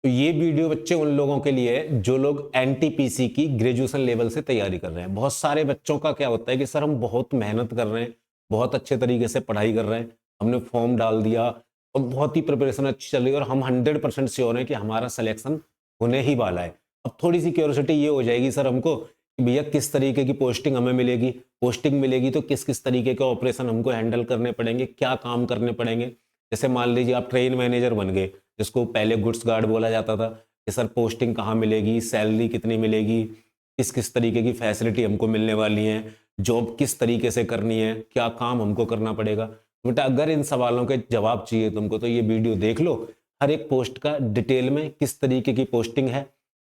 तो ये वीडियो बच्चे उन लोगों के लिए है जो लोग एनटीपीसी की ग्रेजुएशन लेवल से तैयारी कर रहे हैं। बहुत सारे बच्चों का क्या होता है कि सर हम बहुत मेहनत कर रहे हैं, बहुत अच्छे तरीके से पढ़ाई कर रहे हैं, हमने फॉर्म डाल दिया और बहुत ही प्रिपरेशन अच्छी चल रही है और हम 100% श्योर हैं कि हमारा सिलेक्शन होने ही वाला है। अब थोड़ी सी क्यूरियोसिटी ये हो जाएगी सर हमको कि भैया किस तरीके की पोस्टिंग हमें मिलेगी, पोस्टिंग मिलेगी तो किस किस तरीके के ऑपरेशन हमको हैंडल करने पड़ेंगे, क्या काम करने पड़ेंगे। जैसे मान लीजिए आप ट्रेन मैनेजर बन गए, जिसको पहले गुड्स गार्ड बोला जाता था, कि सर पोस्टिंग कहाँ मिलेगी, सैलरी कितनी मिलेगी, किस किस तरीके की फैसिलिटी हमको मिलने वाली है, जॉब किस तरीके से करनी है, क्या काम हमको करना पड़ेगा। बेटा अगर इन सवालों के जवाब चाहिए तुमको तो ये वीडियो देख लो। हर एक पोस्ट का डिटेल में किस तरीके की पोस्टिंग है,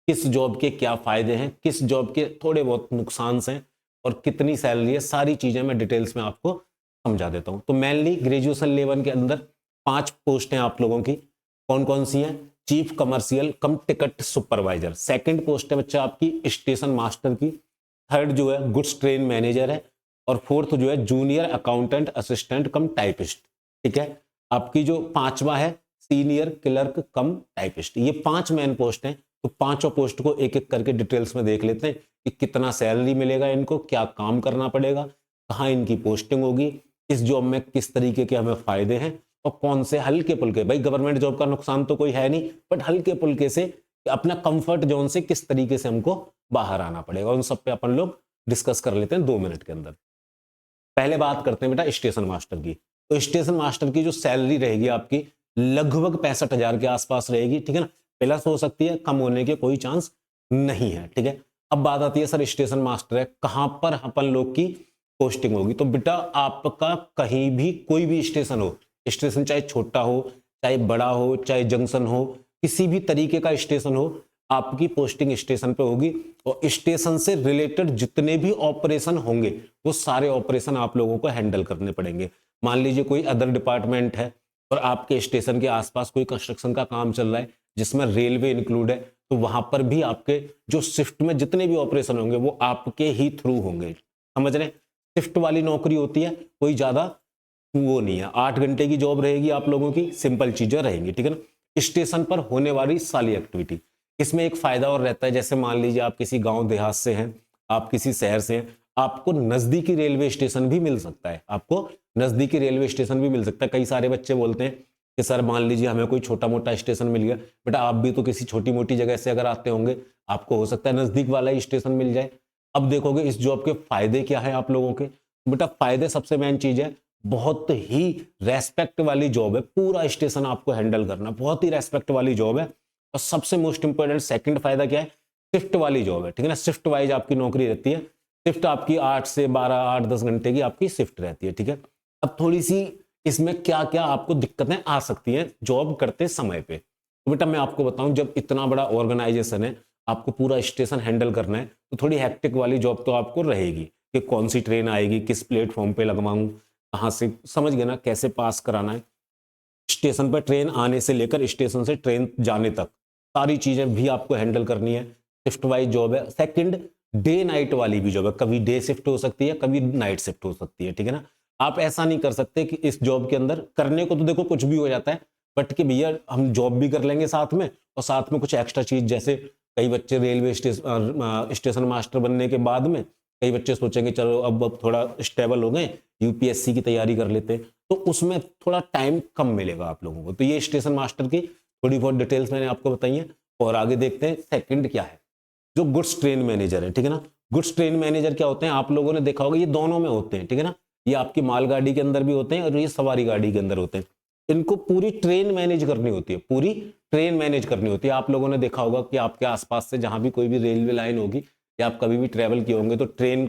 किस जॉब के क्या फायदे हैं, किस जॉब के थोड़े बहुत नुकसान हैं और कितनी सैलरी है, सारी चीजें मैं डिटेल्स में आपको समझा देता हूँ। तो मेनली ग्रेजुएशन लेवल के अंदर 5 पोस्ट हैं आप लोगों की। कौन कौन सी हैं? चीफ कमर्शियल कम टिकट सुपरवाइजर, सेकंड पोस्ट है बच्चा आपकी स्टेशन मास्टर की, थर्ड जो है गुड्स ट्रेन मैनेजर है और फोर्थ जो है जूनियर अकाउंटेंट असिस्टेंट कम टाइपिस्ट। ठीक है, आपकी जो पांचवा है सीनियर क्लर्क कम टाइपिस्ट। ये 5 मेन पोस्ट हैं। तो पांचों पोस्ट को एक एक करके डिटेल्स में देख लेते हैं कि कितना सैलरी मिलेगा इनको, क्या काम करना पड़ेगा, कहाँ इनकी पोस्टिंग होगी, इस जॉब में किस तरीके के हमें फायदे हैं और कौन से हल्के पुल्के, भाई गवर्नमेंट जॉब का नुकसान तो कोई है नहीं, बट हल्के पुल्के से अपना कंफर्ट जोन से किस तरीके से हमको बाहर आना पड़ेगा, उन सब पे अपन लोग डिस्कस कर लेते हैं 2 मिनट के अंदर। पहले बात करते हैं बेटा स्टेशन मास्टर की। तो स्टेशन मास्टर की जो सैलरी रहेगी आपकी लगभग 65,000 के आसपास रहेगी। ठीक है ना, प्लस हो सकती है, कम होने के कोई चांस नहीं है। ठीक है, अब बात आती है सर स्टेशन मास्टर है कहां पर अपन लोग की पोस्टिंग होगी। तो बेटा आपका कहीं भी कोई भी स्टेशन हो, स्टेशन चाहे छोटा हो चाहे बड़ा हो चाहे जंक्शन हो, किसी भी तरीके का स्टेशन हो, आपकी पोस्टिंग स्टेशन पे होगी और स्टेशन से रिलेटेड जितने भी ऑपरेशन होंगे वो सारे ऑपरेशन आप लोगों को हैंडल करने पड़ेंगे। मान लीजिए कोई अदर डिपार्टमेंट है और आपके स्टेशन के आसपास कोई कंस्ट्रक्शन का काम चल रहा है जिसमें रेलवे इंक्लूड है, तो वहां पर भी आपके जो शिफ्ट में जितने भी ऑपरेशन होंगे वो आपके ही थ्रू होंगे। समझ रहे? शिफ्ट वाली नौकरी होती है, कोई ज्यादा वो नहीं है, 8 घंटे की जॉब रहेगी आप लोगों की, सिंपल चीजें रहेंगी। ठीक है ना, स्टेशन पर होने वाली सारी एक्टिविटी। इसमें एक फायदा और रहता है, जैसे मान लीजिए आप किसी गांव देहात से हैं, आप किसी शहर से हैं, आपको नजदीकी रेलवे स्टेशन भी मिल सकता है, आपको नजदीकी रेलवे स्टेशन भी मिल सकता है। कई सारे बच्चे बोलते हैं कि सर मान लीजिए हमें कोई छोटा मोटा स्टेशन मिल गया, बेटा आप भी तो किसी छोटी मोटी जगह से अगर आते होंगे, आपको हो सकता है नजदीक वाला ही स्टेशन मिल जाए। अब देखोगे इस जॉब के फायदे क्या है आप लोगों के। बेटा फायदे सबसे मेन चीज है, बहुत ही रेस्पेक्ट वाली जॉब है, पूरा स्टेशन आपको हैंडल करना, बहुत ही रेस्पेक्ट वाली जॉब है। और सबसे मोस्ट इंपोर्टेंट सेकंड फायदा क्या है, शिफ्ट वाली जॉब है। ठीक है ना, शिफ्ट वाइज आपकी नौकरी रहती है, शिफ्ट आपकी 8 से 12 8-10 घंटे की आपकी शिफ्ट रहती है। ठीक है, अब थोड़ी सी इसमें क्या क्या आपको दिक्कतें आ सकती हैं जॉब करते समय पे। तो बेटा मैं आपको बताऊं, जब इतना बड़ा ऑर्गेनाइजेशन है, आपको पूरा स्टेशन हैंडल करना है, तो थोड़ी हैक्टिक वाली जॉब तो आपको रहेगी कि कौन सी ट्रेन आएगी, किस प्लेटफॉर्म पे लगवाऊं, कहाँ से, समझ गए ना, कैसे पास कराना है, स्टेशन पर ट्रेन आने से लेकर स्टेशन से ट्रेन जाने तक सारी चीजें भी आपको हैंडल करनी है। शिफ्ट वाइज जॉब है। सेकंड, डे नाइट वाली भी जॉब है, कभी डे शिफ्ट हो सकती है कभी नाइट शिफ्ट हो सकती है। ठीक है ना, आप ऐसा नहीं कर सकते कि इस जॉब के अंदर करने को तो देखो कुछ भी हो जाता है, बट कि भैया हम जॉब भी कर लेंगे साथ में और साथ में कुछ एक्स्ट्रा चीज, जैसे कई बच्चे रेलवे स्टेशन मास्टर बनने के बाद में कई बच्चे सोचेंगे चलो अब थोड़ा स्टेबल हो गए, यूपीएससी की तैयारी कर लेते हैं, तो उसमें थोड़ा टाइम कम मिलेगा आप लोगों को। तो ये स्टेशन मास्टर की थोड़ी बहुत डिटेल्स मैंने आपको बताई हैं। और आगे देखते हैं सेकंड क्या है, जो गुड्स ट्रेन मैनेजर है। ठीक है ना, गुड्स ट्रेन मैनेजर क्या होते हैं, आप लोगों ने देखा होगा ये दोनों में होते हैं। ठीक है ना, ये आपकी मालगाड़ी के अंदर भी होते हैं और ये सवारी गाड़ी के अंदर होते हैं। इनको पूरी ट्रेन मैनेज करनी होती है, पूरी ट्रेन मैनेज करनी होती है। आप लोगों ने देखा होगा कि आपके आसपास से जहां भी कोई भी रेलवे लाइन होगी या आप कभी भी ट्रेवल किए होंगे, तो ट्रेन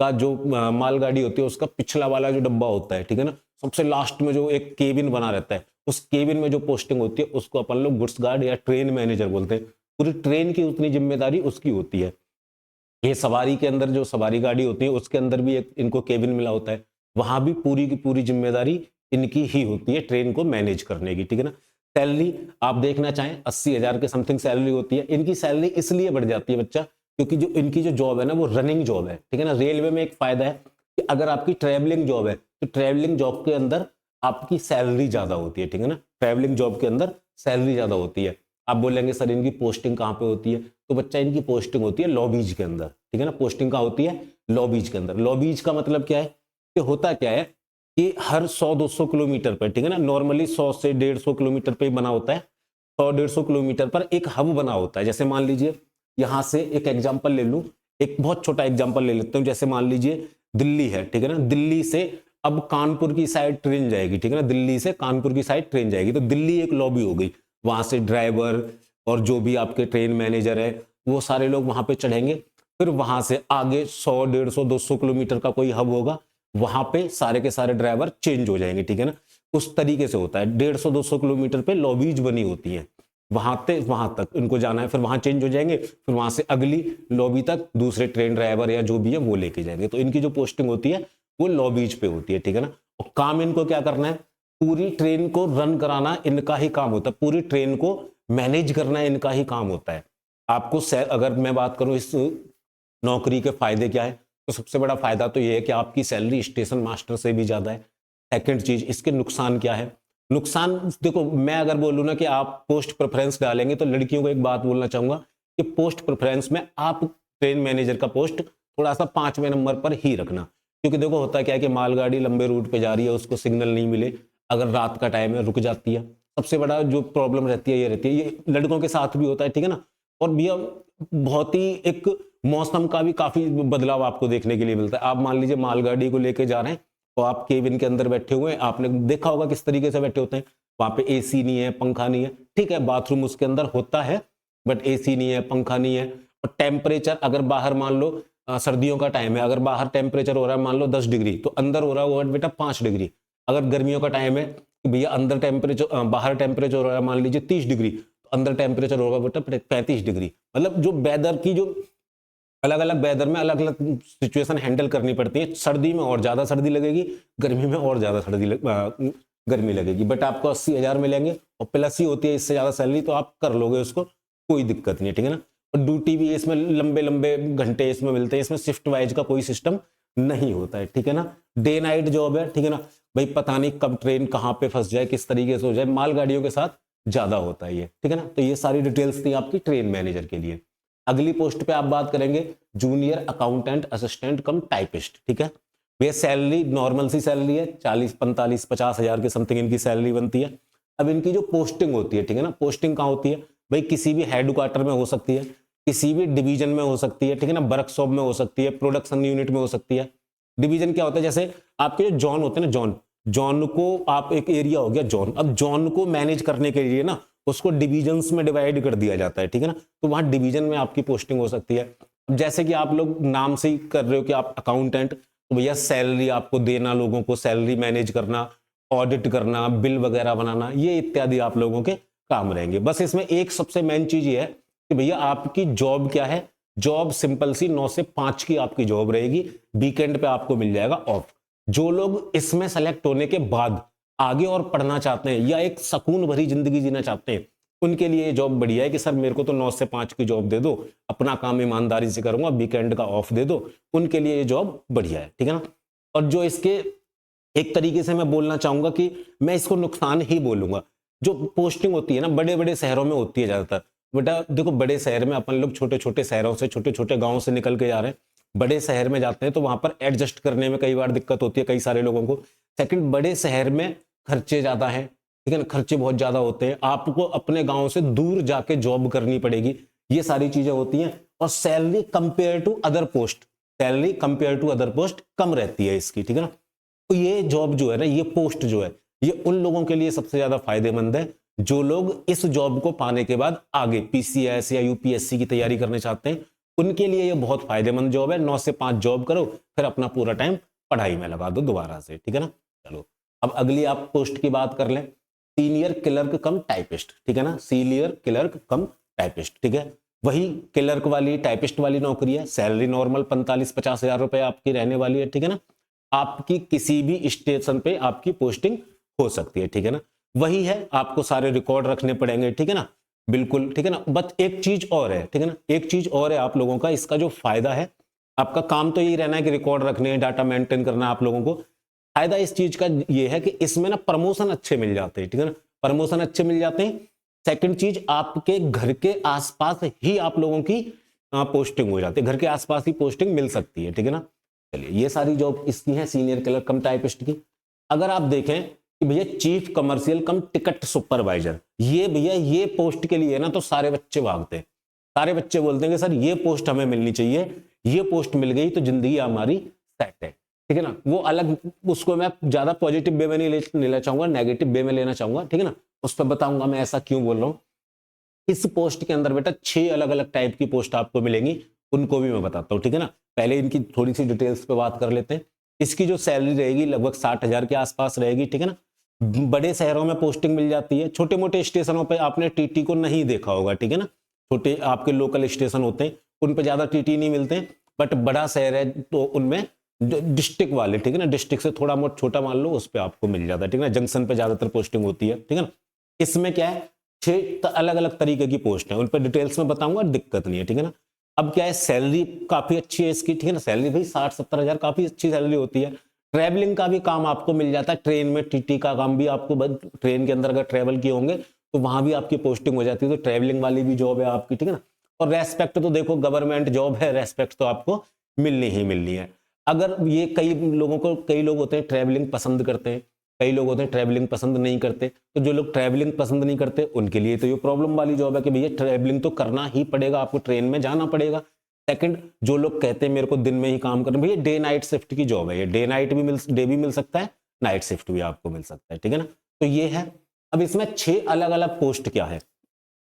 का जो मालगाड़ी होती है उसका पिछला वाला जो डब्बा होता है, ठीक है ना, सबसे लास्ट में जो एक केबिन बना रहता है, उस केबिन में जो पोस्टिंग होती है उसको अपन लोग गुड्स गार्ड या ट्रेन मैनेजर बोलते हैं। पूरी ट्रेन की उतनी जिम्मेदारी उसकी होती है। ये सवारी के अंदर जो सवारी गाड़ी होती है उसके अंदर भी एक इनको केबिन मिला होता है, वहां भी पूरी की पूरी जिम्मेदारी इनकी ही होती है ट्रेन को मैनेज करने की। ठीक है ना, सैलरी आप देखना चाहें 80,000 के समथिंग सैलरी होती है। इनकी सैलरी इसलिए बढ़ जाती है बच्चा क्योंकि जो इनकी जो जॉब है ना वो रनिंग जॉब है। ठीक है ना, रेलवे में एक फायदा है कि अगर आपकी ट्रैवलिंग जॉब है तो ट्रैवलिंग जॉब के अंदर आपकी सैलरी ज्यादा होती है। ठीक है ना, ट्रैवलिंग जॉब के अंदर सैलरी ज्यादा होती है। आप बोलेंगे सर इनकी पोस्टिंग कहाँ पे होती है, तो बच्चा इनकी पोस्टिंग होती है लॉबीज के अंदर, ठीक है ना। पोस्टिंग कहाँ होती है, लॉबीज के अंदर। लॉबीज का मतलब क्या है कि होता क्या है कि हर 100-200 किलोमीटर पर, ठीक है ना, नॉर्मली 100 से 150 किलोमीटर पे बना होता है, 100-150 किलोमीटर पर एक हब बना होता है। जैसे मान लीजिए यहाँ से एक एग्जाम्पल ले लूँ, एक बहुत छोटा एग्जाम्पल ले लेता हूँ। जैसे मान लीजिए दिल्ली है, ठीक है ना, दिल्ली से अब कानपुर की साइड ट्रेन जाएगी, ठीक है ना, दिल्ली से कानपुर की साइड ट्रेन जाएगी, तो दिल्ली एक लॉबी हो गई। वहां से ड्राइवर और जो भी आपके ट्रेन मैनेजर है वो सारे लोग वहां पे चढ़ेंगे। फिर वहां से आगे 100-150-200 किलोमीटर का कोई हब होगा, वहां पे सारे के सारे ड्राइवर चेंज हो जाएंगे, ठीक है ना। उस तरीके से होता है, 150-200 किलोमीटर पे लॉबीज बनी होती है, वहां तक इनको जाना है, फिर वहां चेंज हो जाएंगे, फिर वहां से अगली लॉबी तक दूसरे ट्रेन ड्राइवर या जो भी है वो लेके जाएंगे। तो इनकी जो पोस्टिंग होती है वो लॉबीज पे होती है, ठीक है ना। और काम इनको क्या करना है, पूरी ट्रेन को रन कराना इनका ही काम होता है, पूरी ट्रेन को मैनेज करना इनका ही काम होता है। आपको अगर मैं बात करूं इस नौकरी के फायदे क्या है, तो सबसे बड़ा फायदा तो ये है कि आपकी सैलरी स्टेशन मास्टर से भी ज्यादा है। सेकंड चीज, इसके नुकसान क्या है, नुकसान देखो, मैं अगर बोलूँ ना कि आप पोस्ट प्रेफरेंस डालेंगे, तो लड़कियों को एक बात बोलना चाहूंगा कि पोस्ट प्रेफरेंस में आप ट्रेन मैनेजर का पोस्ट थोड़ा सा 5वें नंबर पर ही रखना। क्योंकि देखो होता क्या है कि मालगाड़ी लंबे रूट पे जा रही है, उसको सिग्नल नहीं मिले, अगर रात का टाइम है रुक जाती है। सबसे बड़ा जो प्रॉब्लम रहती है ये रहती है, ये लड़कों के साथ भी होता है, ठीक है ना। और भैया बहुत ही एक मौसम का भी काफी बदलाव आपको देखने के लिए मिलता है। आप मान लीजिए मालगाड़ी को लेके जा रहे हैं, तो आप केबिन के अंदर बैठे हुए हैं, आपने देखा होगा किस तरीके से बैठे होते हैं, वहां पे एसी नहीं है, पंखा नहीं है, ठीक है, बाथरूम उसके अंदर होता है बट एसी नहीं है, पंखा नहीं है। और टेम्परेचर अगर बाहर मान लो सर्दियों का टाइम है, अगर बाहर टेम्परेचर हो रहा है मान लो 10 डिग्री, तो अंदर हो रहा होगा बेटा 5 डिग्री। अगर गर्मियों का टाइम है तो भैया अंदर टेम्परेचर बाहर टेम्परेचर हो रहा है मान लीजिए 30 डिग्री, तो अंदर टेम्परेचर होगा बेटा 35 डिग्री। मतलब जो वेदर की जो अलग अलग वेदर में अलग अलग सिचुएशन हैंडल करनी पड़ती है। सर्दी में और ज्यादा सर्दी लगेगी, गर्मी में और ज्यादा गर्मी लगेगी, बट आपको 80,000 मिलेंगे और प्लस ही होती है इससे ज्यादा सैलरी, तो आप कर लोगे उसको, कोई दिक्कत नहीं है, ठीक है ना। और ड्यूटी भी इसमें लंबे लंबे घंटे इसमें मिलते हैं, इसमें शिफ्ट वाइज का कोई सिस्टम नहीं होता है, ठीक है ना। डे नाइट जॉब है, ठीक है ना, भाई पता नहीं कब ट्रेन कहाँ पे फंस जाए, किस तरीके से हो जाए, मालगाड़ियों के साथ ज्यादा होता है ये, ठीक है ना। तो ये सारी डिटेल्स थी आपकी ट्रेन मैनेजर के लिए। अगली पोस्ट पे आप बात करेंगे जूनियर अकाउंटेंट असिस्टेंट कम टाइपिस्ट, ठीक है। ये सैलरी नॉर्मल सी सैलरी है, 40-45-50 हजार के समथिंग इनकी सैलरी बनती है। अब इनकी जो पोस्टिंग होती है, ठीक है ना, पोस्टिंग कहाँ होती है भाई, किसी भी हेडक्वार्टर में हो सकती है, किसी भी डिवीजन में हो सकती है, ठीक है ना, वर्कशॉप में हो सकती है, प्रोडक्शन यूनिट में हो सकती है। डिवीजन क्या होता है, जैसे आपके जो जॉन होते हैं ना, जॉन को आप एक एरिया हो गया जॉन, अब जॉन को मैनेज करने के लिए ना उसको डिविजन्स में डिवाइड कर दिया जाता है, ठीक है ना। तो वहां डिवीजन में आपकी पोस्टिंग हो सकती है। अब जैसे कि आप लोग नाम से ही कर रहे हो कि आप अकाउंटेंट, तो भैया सैलरी आपको देना, लोगों को सैलरी मैनेज करना, ऑडिट करना, बिल वगैरह बनाना, ये इत्यादि आप लोगों के काम रहेंगे। बस इसमें एक सबसे मेन चीज ये है कि भैया आपकी जॉब क्या है, जॉब सिंपल सी 9 से 5 की आपकी जॉब रहेगी, वीकेंड पे आपको मिल जाएगा ऑफ। जो लोग इसमें सेलेक्ट होने के बाद आगे और पढ़ना चाहते हैं या एक सुकून भरी जिंदगी जीना चाहते हैं, उनके लिए ये जॉब बढ़िया है कि सर मेरे को तो 9 से 5 की जॉब दे दो, अपना काम ईमानदारी से करूंगा, वीकेंड का ऑफ दे दो, उनके लिए ये जॉब बढ़िया है, ठीक है ना। और जो इसके एक तरीके से मैं बोलना चाहूंगा कि मैं इसको नुकसान ही बोलूंगा, जो पोस्टिंग होती है ना बड़े बड़े शहरों में होती है ज्यादातर। बेटा देखो बड़े शहर में अपन लोग छोटे छोटे शहरों से, छोटे छोटे गाँव से निकल के जा रहे हैं, बड़े शहर में जाते हैं तो वहां पर एडजस्ट करने में कई बार दिक्कत होती है कई सारे लोगों को। सेकंड, बड़े शहर में खर्चे ज्यादा हैं, ठीक है ना, खर्चे बहुत ज्यादा होते हैं, आपको अपने गांव से दूर जाके जॉब करनी पड़ेगी, ये सारी चीजें होती हैं। और salary compare to other post, salary compare to other post कम रहती है इसकी, ठीक है ना। तो ये जॉब जो है ना, ये पोस्ट जो है, ये उन लोगों के लिए सबसे ज्यादा फायदेमंद है जो लोग इस जॉब को पाने के बाद आगे पीसीएस या यूपीएससी की तैयारी करने चाहते हैं, उनके लिए ये बहुत फायदेमंद जॉब है। 9 से 5 जॉब करो, फिर अपना पूरा टाइम पढ़ाई में लगा दो दोबारा से, ठीक है ना। चलो अब अगली आप पोस्ट की बात कर लें, सीनियर क्लर्क कम टाइपिस्ट, ठीक है ना, सीनियर क्लर्क कम टाइपिस्ट, ठीक है। वही क्लर्क वाली टाइपिस्ट वाली नौकरी है, सैलरी नॉर्मल 45-50 हजार रुपए आपकी रहने वाली है, ठीक है ना। आपकी किसी भी स्टेशन पे आपकी पोस्टिंग हो सकती है, ठीक है ना। वही है, आपको सारे रिकॉर्ड रखने पड़ेंगे, ठीक है ना, बिल्कुल, ठीक है ना। बस एक चीज और है, ठीक है ना, एक चीज और है आप लोगों का, इसका जो फायदा है, आपका काम तो यही रहना है कि रिकॉर्ड रखने, डाटा मेंटेन करना है आप लोगों को। फायदा इस चीज का ये है कि इसमें ना प्रमोशन अच्छे मिल जाते हैं, ठीक है ना, प्रमोशन अच्छे मिल जाते हैं। सेकंड चीज, आपके घर के आसपास ही आप लोगों की पोस्टिंग हो जाती है, घर के आसपास ही पोस्टिंग मिल सकती है, ठीक है ना। चलिए, ये सारी जॉब इसकी है सीनियर क्लर्क कम टाइपिस्ट की। अगर आप देखें कि भैया चीफ कमर्शियल कम टिकट सुपरवाइजर, ये भैया ये पोस्ट के लिए ना तो सारे बच्चे भागते हैं, सारे बच्चे बोलते हैं कि सर ये पोस्ट हमें मिलनी चाहिए, ये पोस्ट मिल गई तो जिंदगी हमारी सेट है, ठीक है ना। वो अलग, उसको मैं ज्यादा पॉजिटिव वे में नहीं लेना चाहूंगा, नेगेटिव वे में लेना चाहूंगा, ठीक है ना। उस पर बताऊंगा मैं ऐसा क्यों बोल रहा हूं। इस पोस्ट के अंदर बेटा 6 अलग अलग टाइप की पोस्ट आपको मिलेंगी, उनको भी मैं बताता हूँ, ठीक है ना। पहले इनकी थोड़ी सी डिटेल्स पे बात कर लेते हैं। इसकी जो सैलरी रहेगी लगभग 60,000 के आसपास रहेगी, ठीक है ना। बड़े शहरों में पोस्टिंग मिल जाती है, छोटे मोटे स्टेशनों पे आपने टीटी को नहीं देखा होगा, ठीक है ना। छोटे आपके लोकल स्टेशन होते हैं उन पे ज्यादा टीटी नहीं मिलते हैं, बट बड़ा शहर है तो उनमें डिस्ट्रिक्ट वाले, ठीक है ना, डिस्ट्रिक्ट से थोड़ा बहुत छोटा मान लो, उस पर आपको मिल जाता है, ठीक है ना। जंक्शन पे ज्यादातर पोस्टिंग होती है, ठीक है ना। इसमें क्या है, 6 अलग अलग तरीके की पोस्ट है, उन पर डिटेल्स में बताऊंगा, दिक्कत नहीं है, ठीक है ना। अब क्या है, सैलरी काफी अच्छी है इसकी, ठीक है ना। सैलरी भाई 60-70 हजार काफी अच्छी सैलरी होती है। ट्रैवलिंग का भी काम आपको मिल जाता है, ट्रेन में टीटी का काम भी आपको, ट्रेन के अंदर अगर ट्रेवल किए होंगे तो वहां भी आपकी पोस्टिंग हो जाती है, तो ट्रैवलिंग वाली भी जॉब है आपकी, ठीक है ना। और रेस्पेक्ट तो देखो, गवर्नमेंट जॉब है, रेस्पेक्ट तो आपको मिलनी ही मिलनी है। अगर ये कई लोग होते हैं ट्रैवलिंग पसंद करते हैं, कई लोग होते हैं ट्रैवलिंग पसंद नहीं करते, तो जो लोग ट्रैवलिंग पसंद नहीं करते उनके लिए तो ये प्रॉब्लम वाली जॉब है कि भैया ट्रैवलिंग तो करना ही पड़ेगा, आपको ट्रेन में जाना पड़ेगा। सेकंड, जो लोग कहते हैं मेरे को दिन में ही काम करना, भैया डे नाइट शिफ्ट की जॉब है ये, डे भी मिल सकता है, नाइट शिफ्ट भी आपको मिल सकता है, ठीक है ना। तो ये है। अब इसमें 6 अलग अलग पोस्ट क्या है।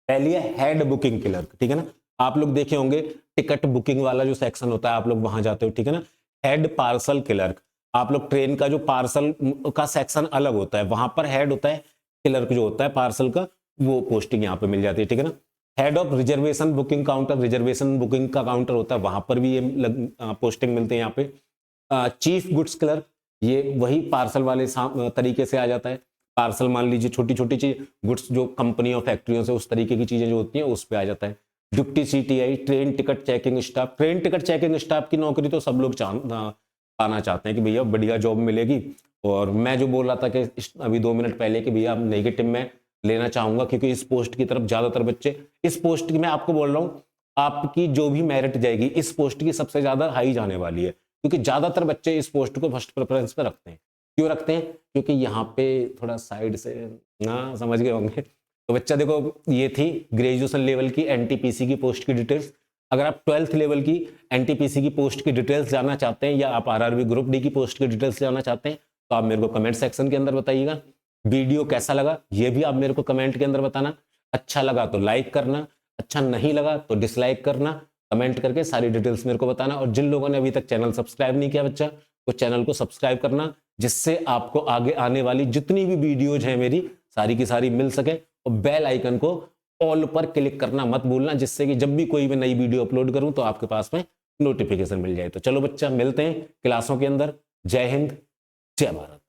पहली है हेड बुकिंग क्लर्क, ठीक है ना। आप लोग देखे होंगे टिकट बुकिंग वाला जो सेक्शन होता है, आप लोग वहां जाते हो, ठीक है ना। हेड पार्सल क्लर्क, आप लोग ट्रेन का जो पार्सल का सेक्शन अलग होता है, वहां पर हेड होता है, क्लर्क जो होता है पार्सल का, वो पोस्टिंग यहाँ पे मिल जाती है, ठीक है ना। Head of reservation booking counter, reservation booking का काउंटर होता है, वहां पर भी ये पोस्टिंग मिलती है यहाँ पे। चीफ गुड्स क्लर्क, ये वही पार्सल वाले तरीके से आ जाता है। पार्सल मान लीजिए छोटी छोटी चीज, गुड्स जो कंपनी और फैक्ट्रियों से उस तरीके की चीजें जो होती हैं उस पे आ जाता है। Deputy CTI, train ticket checking staff, train ticket checking staff की नौकरी तो सब लोग पाना चाहते हैं कि भैया बढ़िया जॉब मिलेगी। और मैं जो बोल रहा था कि अभी 2 मिनट पहले कि भैया नेगेटिव में लेना चाहूंगा, क्योंकि इस पोस्ट की तरफ ज्यादातर बच्चे, इस पोस्ट की मैं आपको बोल रहा हूँ, आपकी जो भी मेरिट जाएगी इस पोस्ट की सबसे ज्यादा हाई जाने वाली है, क्योंकि ज्यादातर बच्चे इस पोस्ट को फर्स्ट प्रेफरेंस पे रखते हैं। क्यों रखते हैं? क्योंकि यहाँ पे थोड़ा साइड से, हाँ समझ गए होंगे। तो बच्चा देखो, ये थी ग्रेजुएशन लेवल की एनटीपीसी की पोस्ट की डिटेल्स। अगर आप 12th लेवल की एनटीपीसी की पोस्ट की डिटेल्स जानना चाहते हैं, या आप आरआरबी ग्रुप डी की पोस्ट की डिटेल्स जानना चाहते हैं, तो आप मेरे को कमेंट सेक्शन के अंदर बताइएगा। वीडियो कैसा लगा ये भी आप मेरे को कमेंट के अंदर बताना। अच्छा लगा तो लाइक करना, अच्छा नहीं लगा तो डिसलाइक करना, कमेंट करके सारी डिटेल्स मेरे को बताना। और जिन लोगों ने अभी तक चैनल सब्सक्राइब नहीं किया बच्चा, वो चैनल को सब्सक्राइब करना, जिससे आपको आगे आने वाली जितनी भी वीडियोज हैं मेरी, सारी की सारी मिल सके। और बेल आइकन को ऑल पर क्लिक करना मत भूलना, जिससे कि जब भी कोई भी नई वीडियो अपलोड करूं तो आपके पास में नोटिफिकेशन मिल जाए। तो चलो बच्चा, मिलते हैं क्लासों के अंदर। जय हिंद, जय भारत।